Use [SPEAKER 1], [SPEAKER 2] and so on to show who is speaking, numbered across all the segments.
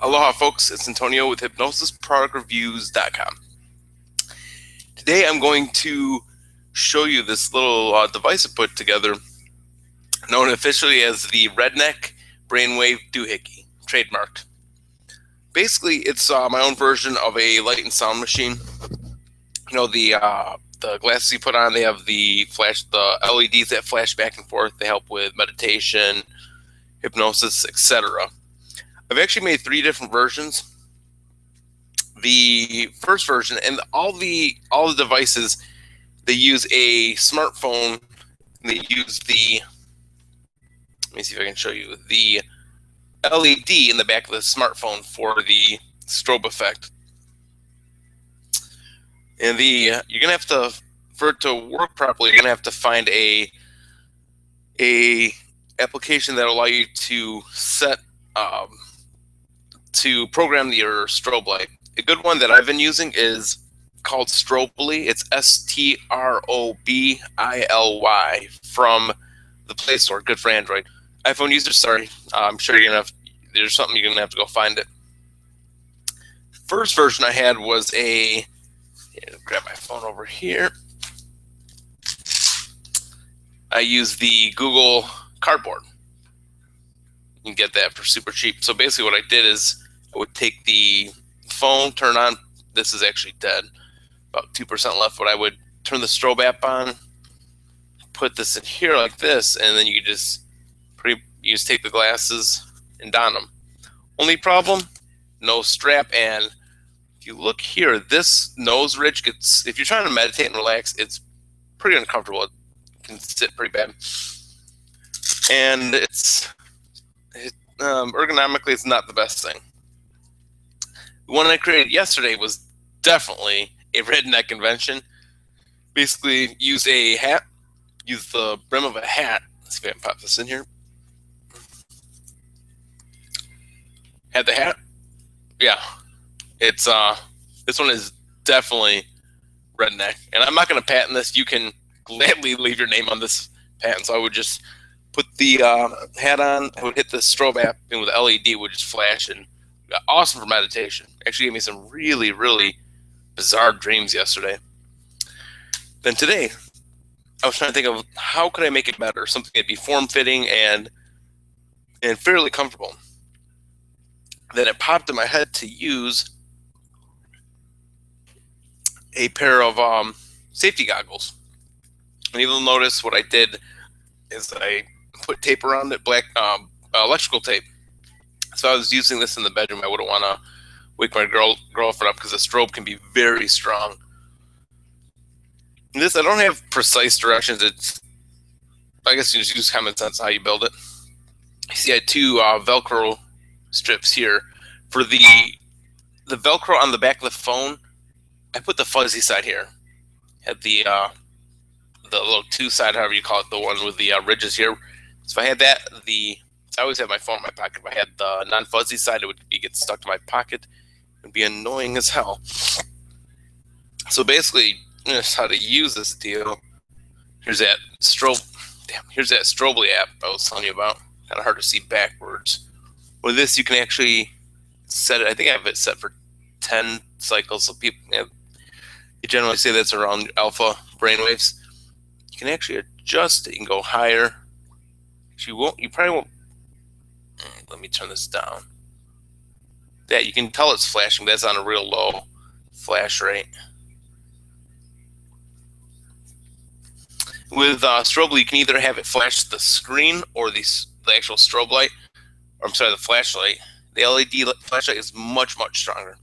[SPEAKER 1] Aloha folks, it's Antonio with HypnosisProductReviews.com. Today I'm going to show you this little device I put together, known officially as the Redneck Brainwave Doohicky, trademarked. Basically, it's my own version of a light and sound machine. You know, the glasses you put on, they have the LEDs that flash back and forth. They help with meditation, hypnosis, etc. I've actually made 3 different versions. The first version, and all the devices, they use a smartphone. They use let me see if I can show you, the LED in the back of the smartphone for the strobe effect. And you're gonna have to, for it to work properly, you're gonna have to find a application that will allow you to set to program your strobe light. A good one that I've been using is called Strobly. It's STROBILY from the Play Store. Good for Android. iPhone users, sorry. I'm sure there's something you're gonna have to go find it. First version I had was grab my phone over here. I use the Google Cardboard. You can get that for super cheap. So basically what I did is I would take the phone, turn on, this is actually dead, about 2% left, but I would turn the strobe app on, put this in here like this, and then you just take the glasses and don them. Only problem, no strap, and if you look here, this nose ridge gets, if you're trying to meditate and relax, it's pretty uncomfortable. It can sit pretty bad. And ergonomically, it's not the best thing. The one I created yesterday was definitely a redneck invention. Basically, use the brim of a hat. Let's see if I can pop this in here. Had the hat? Yeah. It's this one is definitely redneck. And I'm not gonna patent this. You can gladly leave your name on this patent. So I would just put the hat on, I would hit the strobe app, and with the LED would just flash, and awesome for meditation. Actually gave me some really, really bizarre dreams yesterday. Then today, I was trying to think of how could I make it better, something that'd be form-fitting and fairly comfortable. Then it popped in my head to use a pair of safety goggles. And you'll notice what I did is I put tape around it, black electrical tape. So I was using this in the bedroom. I wouldn't want to wake my girlfriend up because the strobe can be very strong. And this, I don't have precise directions. I guess you just use common sense how you build it. You see I had 2 Velcro strips here. For the Velcro on the back of the phone, I put the fuzzy side here. Had the little 2 side, however you call it, the one with the ridges here. So if I had that, I always have my phone in my pocket. If I had the non-fuzzy side, it would get stuck to my pocket. It would be annoying as hell. So basically, here's how to use this deal. Here's that Strobly app I was telling you about. Kind of hard to see backwards. With this, you can actually set it. I think I have it set for 10 cycles. So people, you generally say that's around alpha brainwaves. You can actually adjust it. You can go higher. You probably won't. Let me turn this down. That you can tell it's flashing. That's on a real low flash rate. With Strobly, you can either have it flash the screen or the actual strobe light, or I'm sorry, the flashlight. The LED flashlight is much, much stronger.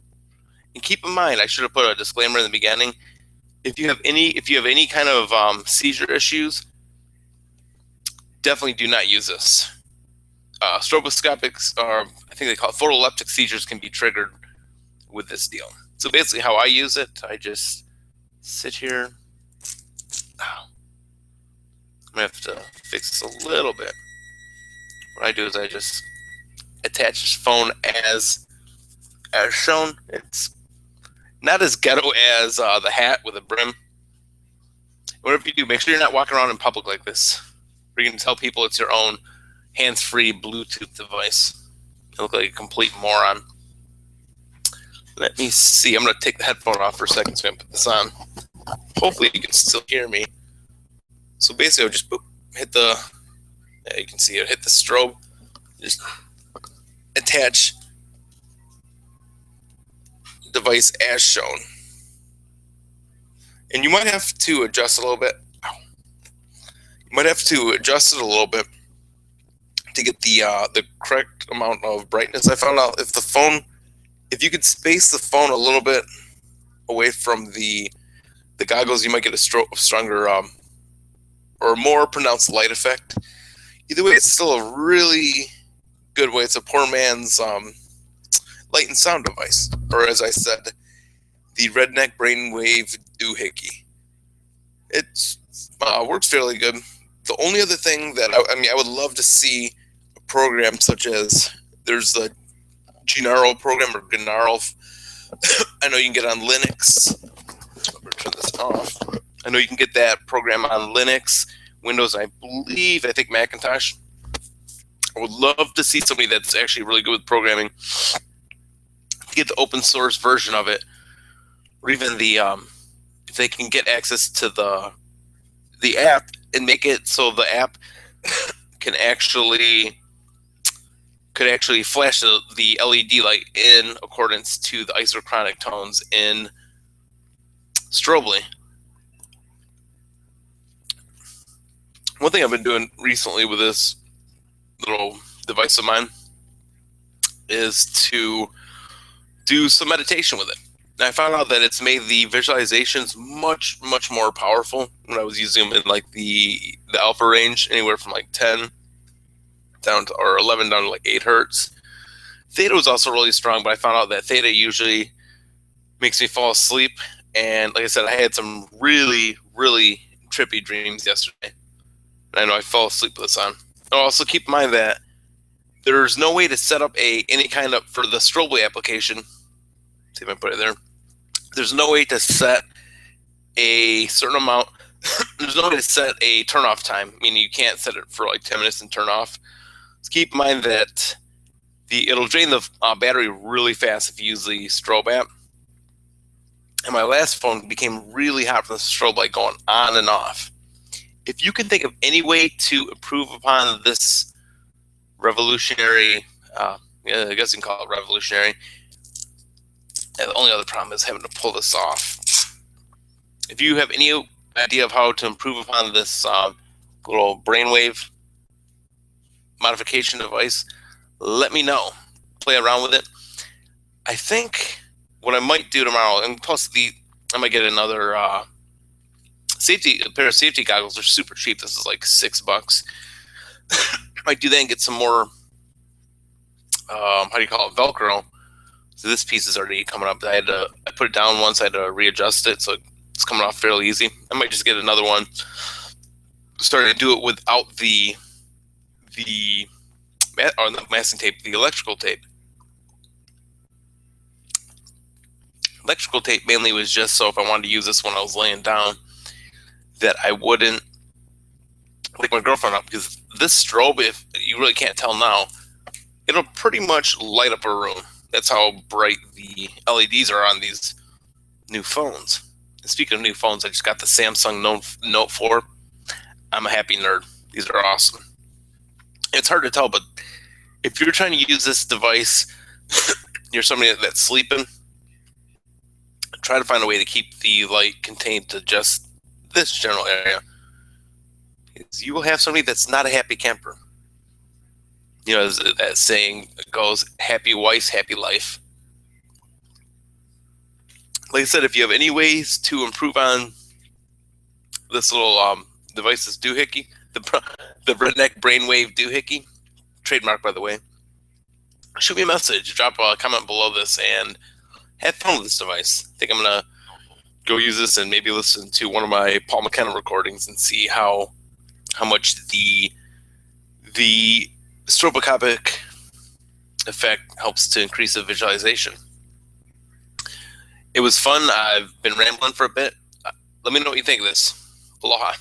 [SPEAKER 1] And keep in mind, I should have put a disclaimer in the beginning. If you have any kind of seizure issues, definitely do not use this. Stroboscopic, or I think they call it photoepileptic seizures, can be triggered with this deal. So basically how I use it, I just sit here. I'm gonna have to fix this a little bit. What I do is I just attach this phone as shown. It's not as ghetto as the hat with a brim. Whatever you do, make sure you're not walking around in public like this, where you can tell people it's your own hands-free Bluetooth device. You look like a complete moron. Let me see. I'm going to take the headphone off for a second so I can put this on. Hopefully you can still hear me. So basically I'll just hit the, you can see it, hit the strobe, just attach device as shown. And you might have to adjust it a little bit. You might have to adjust it a little bit to get the correct amount of brightness. I found out if you could space the phone a little bit away from the goggles, you might get a stronger or more pronounced light effect. Either way, it's still a really good way. It's a poor man's light and sound device, or as I said, the Redneck Brainwave Doohicky. It works fairly good. The only other thing that I would love to see a program such as there's the Gennaro program or Gennaro. I know you can get on Linux. I'm going to turn this off. I know you can get that program on Linux, Windows, I think Macintosh. I would love to see somebody that's actually really good with programming to get the open source version of it, or even the if they can get access to the app and make it so the app could actually flash the LED light in accordance to the isochronic tones in Strobely. One thing I've been doing recently with this little device of mine is to do some meditation with it. And I found out that it's made the visualizations much, much more powerful when I was using them in like the alpha range, anywhere from like 10 down to, or 11 down to like 8 hertz. Theta was also really strong, but I found out that theta usually makes me fall asleep. And like I said, I had some really, really trippy dreams yesterday. And I know I fell asleep with this on. Also keep in mind that there's no way to set up any kind of, for the Strobely application, see if I put it there, there's no way to set a certain amount, there's no way to set a turn off time, meaning you can't set it for like 10 minutes and turn off. So keep in mind that it'll drain the battery really fast if you use the strobe app. And my last phone became really hot from the strobe light going on and off. If you can think of any way to improve upon this revolutionary, I guess you can call it revolutionary. And the only other problem is having to pull this off. If you have any idea of how to improve upon this little brainwave modification device, let me know. Play around with it. I think what I might do tomorrow, and plus I might get another a pair of safety goggles. They're super cheap. This is like $6. Might do that and get some more, how do you call it, Velcro. So this piece is already coming up. I put it down once. I had to readjust it, so it's coming off fairly easy. I might just get another one. Starting to do it without the masking tape, the electrical tape. Electrical tape mainly was just so if I wanted to use this when I was laying down, that I wouldn't wake my girlfriend up, because this strobe, if you really can't tell now, it'll pretty much light up a room. That's how bright the LEDs are on these new phones. And speaking of new phones, I just got the Samsung Note 4. I'm a happy nerd. These are awesome. It's hard to tell, but if you're trying to use this device, you're somebody that's sleeping, try to find a way to keep the light contained to just this general area. You will have somebody that's not a happy camper. You know, as that saying goes, happy wife, happy life. Like I said, if you have any ways to improve on this little device, this doohickey, the Redneck Brainwave Doohicky, trademark by the way, shoot me a message, drop a comment below this, and have fun with this device. I think I'm going to go use this and maybe listen to one of my Paul McKenna recordings and see how much the stroboscopic effect helps to increase the visualization. It was fun. I've been rambling for a bit. Let me know what you think of this. Aloha.